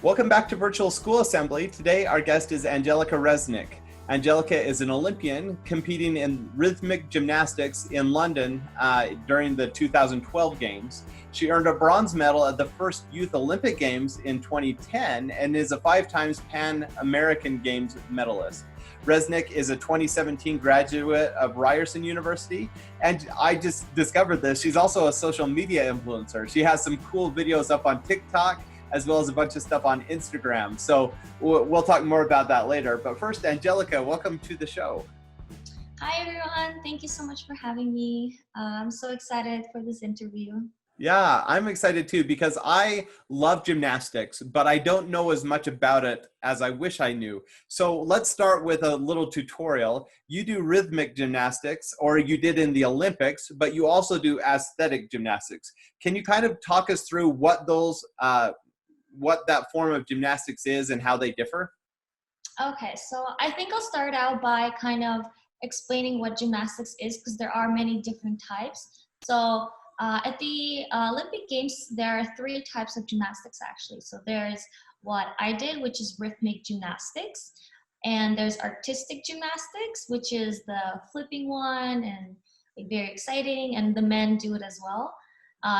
Welcome back to Virtual School Assembly. Today our guest is Anjelika Reznik. Anjelika is an Olympian competing in rhythmic gymnastics in London during the 2012 Games. She earned a bronze medal at the first Youth Olympic Games in 2010 and is a 5 times Pan American Games medalist. Reznik is a 2017 graduate of Ryerson University, and I just discovered this. She's also a social media influencer. She has some cool videos up on TikTok, as well as a bunch of stuff on Instagram. So we'll talk more about that later. But first, Anjelika, welcome to the show. Hi, everyone. Thank you so much for having me. I'm so excited for this interview. Yeah, I'm excited too because I love gymnastics, but I don't know as much about it as I wish I knew. So let's start with a little tutorial. You do rhythmic gymnastics, or you did in the Olympics, but you also do aesthetic gymnastics. Can you kind of talk us through what that form of gymnastics is and how they differ? Okay, so I think I'll start out by kind of explaining what gymnastics is because there are many different types. So at the Olympic Games, there are 3 types of gymnastics actually. So there's what I did, which is rhythmic gymnastics. And there's artistic gymnastics, which is the flipping one and very exciting. And the men do it as well.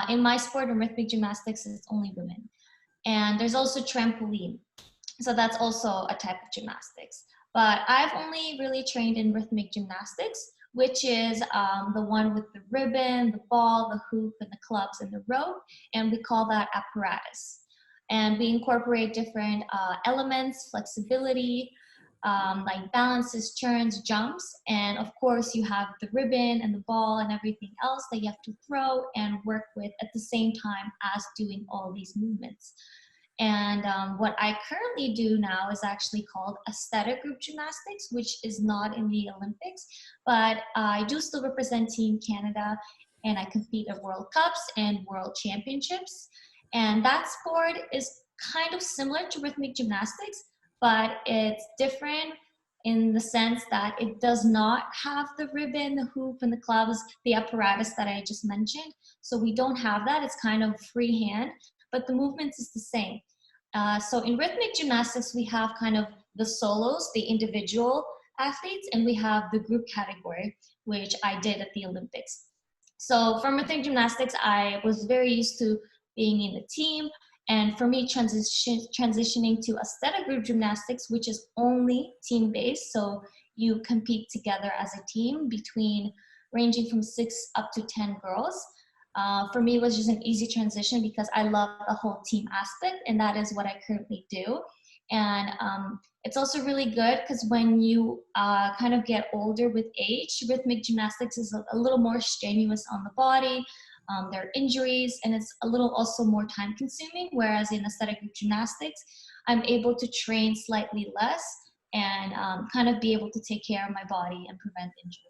In my sport, in rhythmic gymnastics, it's only women. And there's also trampoline. So that's also a type of gymnastics. But I've only really trained in rhythmic gymnastics, which is the one with the ribbon, the ball, the hoop, and the clubs and the rope. And we call that apparatus. And we incorporate different elements, flexibility, like balances, turns, jumps. And of course, you have the ribbon and the ball and everything else that you have to throw and work with at the same time as doing all these movements. And what I currently do now is actually called aesthetic group gymnastics, which is not in the Olympics, but I do still represent Team Canada, and I compete at World Cups and World Championships. And that sport is kind of similar to rhythmic gymnastics, but it's different in the sense that it does not have the ribbon, the hoop, and the clubs, the apparatus that I just mentioned. So we don't have that. It's kind of freehand, but the movements is the same. So in rhythmic gymnastics, we have kind of the solos, the individual athletes, and we have the group category, which I did at the Olympics. So from rhythmic gymnastics, I was very used to being in a team. And for me, transitioning to aesthetic group gymnastics, which is only team-based, so you compete together as a team between ranging from 6 up to 10 girls. For me, it was just an easy transition because I love the whole team aspect, and that is what I currently do. And it's also really good because when you kind of get older with age, rhythmic gymnastics is a little more strenuous on the body. There are injuries, and it's a little also more time consuming, whereas in aesthetic group gymnastics, I'm able to train slightly less and kind of be able to take care of my body and prevent injuries.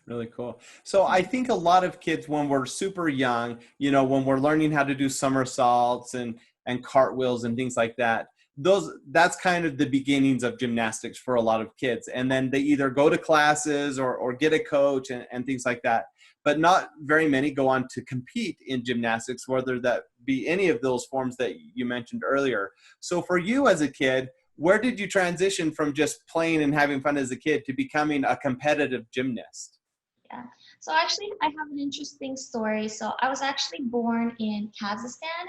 Really cool. So I think a lot of kids, when we're super young, when we're learning how to do somersaults and cartwheels and things like that, that's kind of the beginnings of gymnastics for a lot of kids. And then they either go to classes or get a coach and things like that. But not very many go on to compete in gymnastics, whether that be any of those forms that you mentioned earlier. So for you as a kid, where did you transition from just playing and having fun as a kid to becoming a competitive gymnast? Yeah. So actually, I have an interesting story. So I was actually born in Kazakhstan,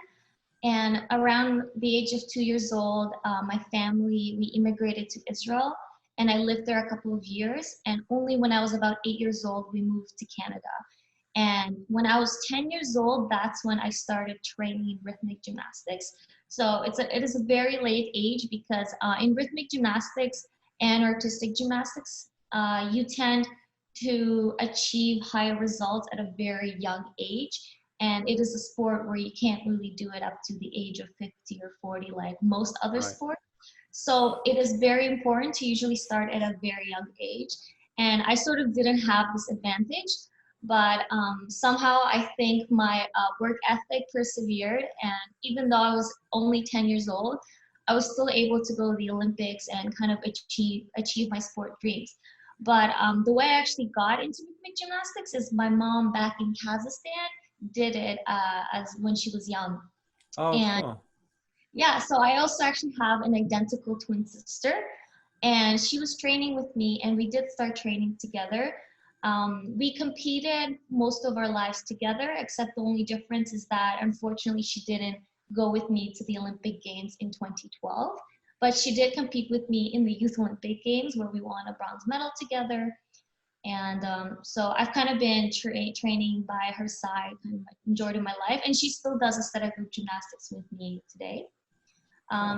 and around the age of 2 years old, my family, we immigrated to Israel, and I lived there a couple of years. And only when I was about 8 years old, we moved to Canada. And when I was 10 years old, that's when I started training rhythmic gymnastics. So it is a very late age because in rhythmic gymnastics and artistic gymnastics, you tend to achieve higher results at a very young age. And it is a sport where you can't really do it up to the age of 50 or 40 like most other Right. sports. So it is very important to usually start at a very young age. And I sort of didn't have this advantage, but somehow I think my work ethic persevered. And even though I was only 10 years old, I was still able to go to the Olympics and kind of achieve my sport dreams. But the way I actually got into rhythmic gymnastics is my mom back in Kazakhstan did it as when she was young. Oh, And cool. Yeah, so I also actually have an identical twin sister, and she was training with me, and we did start training together. We competed most of our lives together, except the only difference is that unfortunately she didn't go with me to the Olympic Games in 2012, but she did compete with me in the Youth Olympic Games where we won a bronze medal together. And so I've kind of been training by her side, kind of like majority of my life, and she still does aesthetic group gymnastics with me today.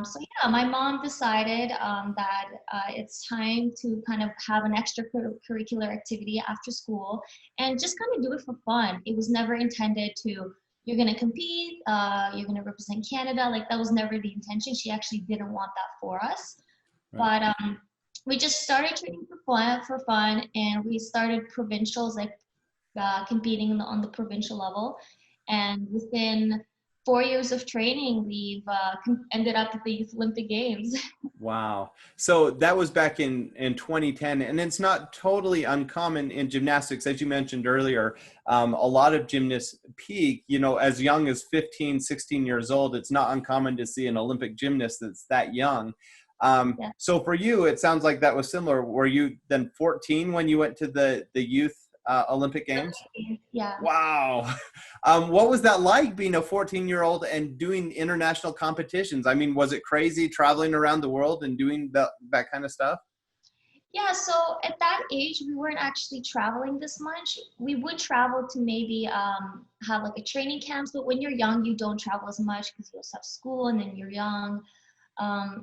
So yeah, my mom decided that it's time to kind of have an extracurricular activity after school and just kind of do it for fun. It was never intended to, you're going to compete, you're going to represent Canada. Like that was never the intention. She actually didn't want that for us. Right. But we just started training for fun, and we started provincials, like competing on the provincial level. And within 4 years of training, we've ended up at the Youth Olympic Games. Wow. So that was back in 2010, and it's not totally uncommon in gymnastics. As you mentioned earlier, a lot of gymnasts peak, as young as 15, 16 years old. It's not uncommon to see an Olympic gymnast that's that young. Yeah. So for you, it sounds like that was similar. Were you then 14 when you went to the youth Olympic Games? Yeah. Wow. What was that like being a 14-year-old and doing international competitions? I mean, was it crazy traveling around the world and doing that kind of stuff? Yeah, so at that age, we weren't actually traveling this much. We would travel to maybe have like a training camps, but when you're young, you don't travel as much because you also have school and then you're young.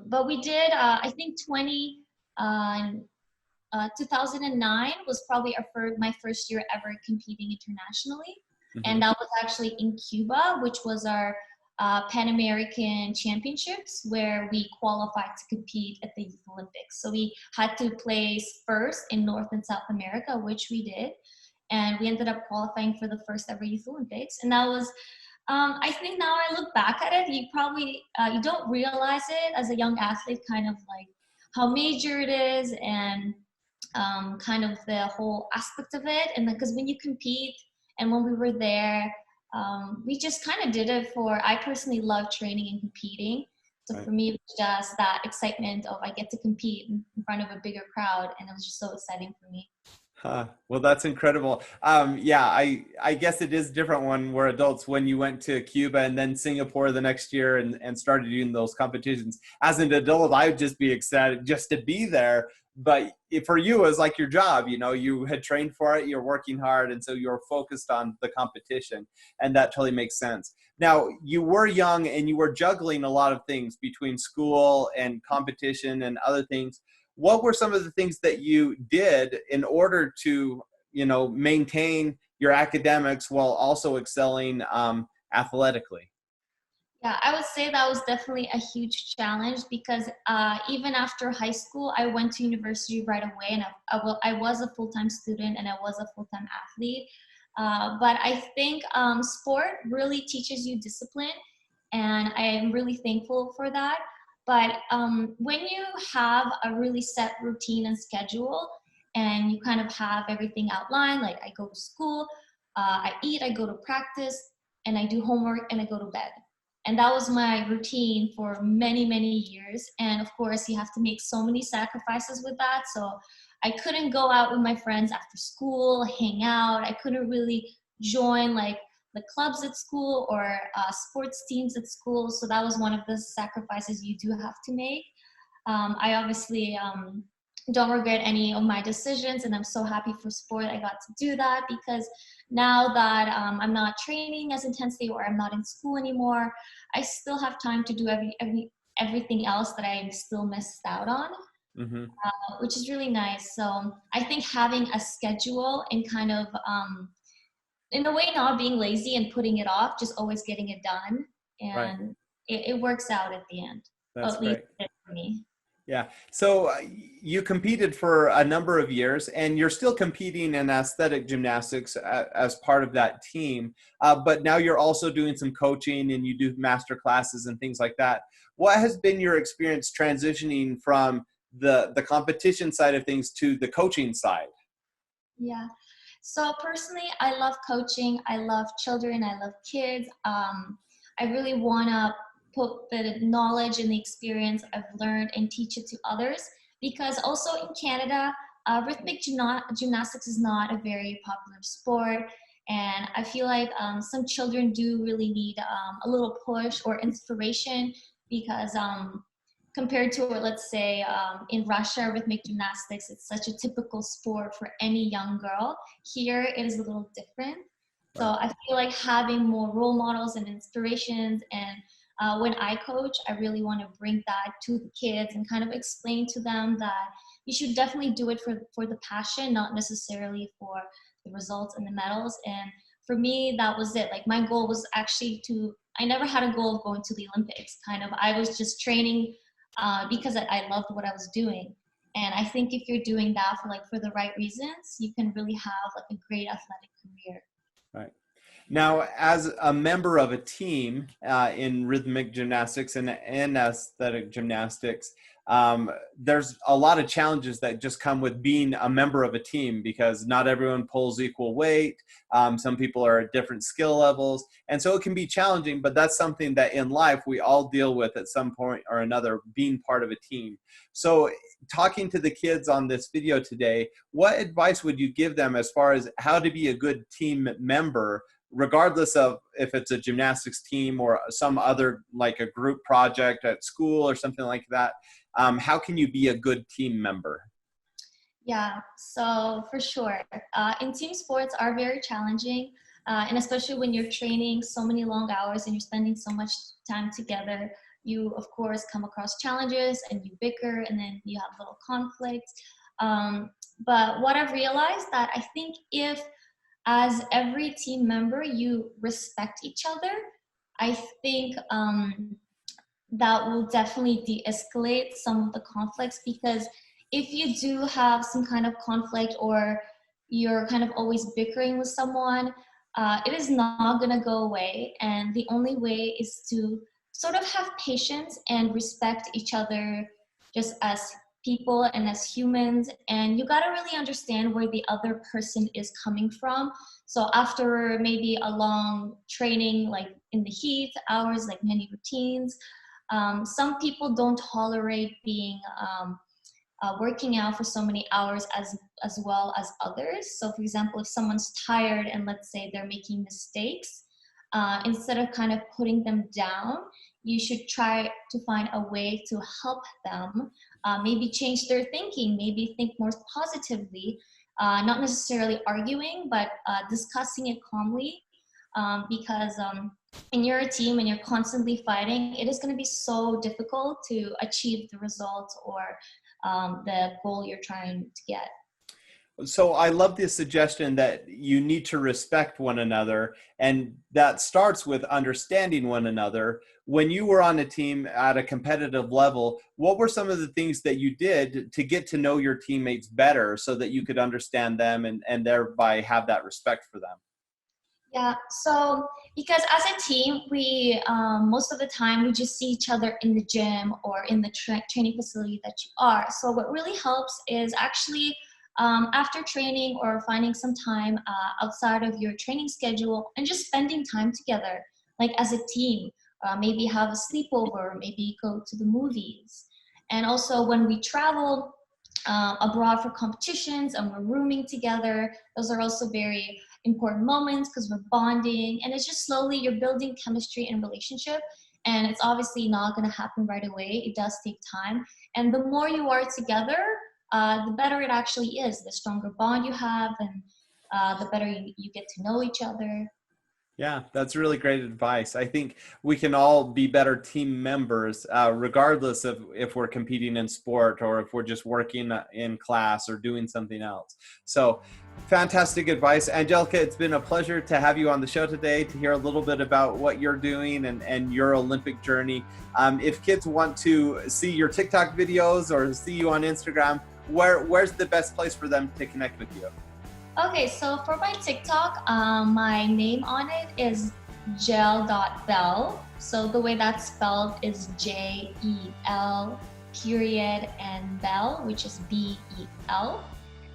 But we did, I think 2009 was probably my first year ever competing internationally. Hmm. And that was actually in Cuba, which was our Pan American Championships, where we qualified to compete at the Youth Olympics. So we had to place first in North and South America, which we did. And we ended up qualifying for the first ever Youth Olympics. And that was, I think now I look back at it, you probably, you don't realize it as a young athlete, kind of like how major it is and kind of the whole aspect of it. And because when you compete and when we were there, we just kind of did it I personally love training and competing. So Right. for me, it was just that excitement of I get to compete in front of a bigger crowd. And it was just so exciting for me. Huh. Well, that's incredible. Yeah, I guess it is different when we're adults, when you went to Cuba and then Singapore the next year and started doing those competitions. As an adult, I would just be excited just to be there. But for you, it was like your job, you had trained for it, you're working hard. And so you're focused on the competition. And that totally makes sense. Now, you were young and you were juggling a lot of things between school and competition and other things. What were some of the things that you did in order to, maintain your academics while also excelling athletically? Yeah, I would say that was definitely a huge challenge because even after high school, I went to university right away, and I was a full-time student and I was a full-time athlete. But I think sport really teaches you discipline, and I am really thankful for that. But when you have a really set routine and schedule, and you kind of have everything outlined, like I go to school, I eat, I go to practice, and I do homework, and I go to bed. And that was my routine for many, many years. And of course, you have to make so many sacrifices with that. So I couldn't go out with my friends after school, hang out. I couldn't really join like the clubs at school or sports teams at school. So that was one of the sacrifices you do have to make. I obviously don't regret any of my decisions, and I'm so happy for sport I got to do that because now that I'm not training as intensely or I'm not in school anymore, I still have time to do everything else that I still missed out on, Hmm. which is really nice. So I think having a schedule and kind of, in a way, not being lazy and putting it off, just always getting it done, Right. and it works out at the end. Or That's at least great. it did for me. Yeah. So you competed for a number of years and you're still competing in aesthetic gymnastics as part of that team. But now you're also doing some coaching and you do master classes and things like that. What has been your experience transitioning from the competition side of things to the coaching side? Yeah. So personally, I love coaching. I love children. I love kids. I really want to put the knowledge and the experience I've learned and teach it to others. Because also in Canada, rhythmic gymnastics is not a very popular sport. And I feel like some children do really need a little push or inspiration because compared to, let's say, in Russia, rhythmic gymnastics, it's such a typical sport for any young girl. Here, it is a little different. So I feel like having more role models and inspirations, and when I coach, I really want to bring that to the kids and kind of explain to them that you should definitely do it for the passion, not necessarily for the results and the medals. And for me, that was it. Like my goal was actually I never had a goal of going to the Olympics. Kind of, I was just training because I loved what I was doing. And I think if you're doing that for the right reasons, you can really have like a great athletic career. Right. Now, as a member of a team in rhythmic gymnastics and aesthetic gymnastics, there's a lot of challenges that just come with being a member of a team because not everyone pulls equal weight. Some people are at different skill levels. And so it can be challenging, but that's something that in life we all deal with at some point or another, being part of a team. So talking to the kids on this video today, what advice would you give them as far as how to be a good team member, regardless of if it's a gymnastics team or some other, like a group project at school or something like that? How can you be a good team member? Yeah, so for sure. In team sports are very challenging, and especially when you're training so many long hours and you're spending so much time together, you of course come across challenges and you bicker and then you have little conflicts. But what I've realized that I think if as every team member you respect each other, I think that will definitely de-escalate some of the conflicts, because if you do have some kind of conflict or you're kind of always bickering with someone, it is not going to go away. And the only way is to sort of have patience and respect each other just as people and as humans. And you got to really understand where the other person is coming from. So after maybe a long training, like in the heat hours, like many routines, some people don't tolerate being working out for so many hours as well as others. So for example, if someone's tired and let's say they're making mistakes, instead of kind of putting them down, you should try to find a way to help them, maybe change their thinking, maybe think more positively, not necessarily arguing, but discussing it calmly, because when you're a team and you're constantly fighting, it is going to be so difficult to achieve the results or the goal you're trying to get. So I love the suggestion that you need to respect one another, and that starts with understanding one another. When you were on a team at a competitive level, what were some of the things that you did to get to know your teammates better so that you could understand them and thereby have that respect for them? Yeah, so because as a team, we most of the time we just see each other in the gym or in the training facility that you are. So what really helps is actually after training or finding some time outside of your training schedule and just spending time together, like as a team. Maybe have a sleepover, maybe go to the movies. And also when we travel abroad for competitions and we're rooming together, those are also very important moments because we're bonding, and it's just slowly you're building chemistry and relationship. And it's obviously not going to happen right away. It does take time. And the more you are together, the better it actually is. The stronger bond you have, and the better you get to know each other. Yeah, that's really great advice. I think we can all be better team members, regardless of if we're competing in sport or if we're just working in class or doing something else. So fantastic advice. Anjelika, it's been a pleasure to have you on the show today to hear a little bit about what you're doing and your Olympic journey. If kids want to see your TikTok videos or see you on Instagram, where's the best place for them to connect with you? Okay, so for my TikTok, my name on it is gel.bell. So the way that's spelled is JEL period and bell, which is BEL.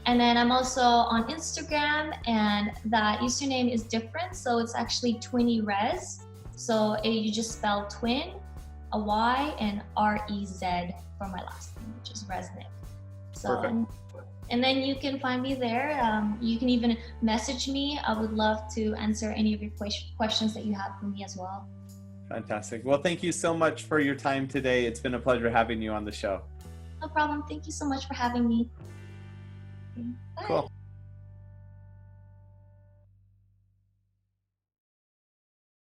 And then I'm also on Instagram, and that username is different. So it's actually TwinnyRez. So you just spell twin, a Y and R-E-Z for my last name, which is Reznik. So, Perfect. and then you can find me there. You can even message me. I would love to answer any of your questions that you have for me as well. Fantastic. Well, thank you so much for your time today. It's been a pleasure having you on the show. No problem. Thank you so much for having me. Bye. Cool.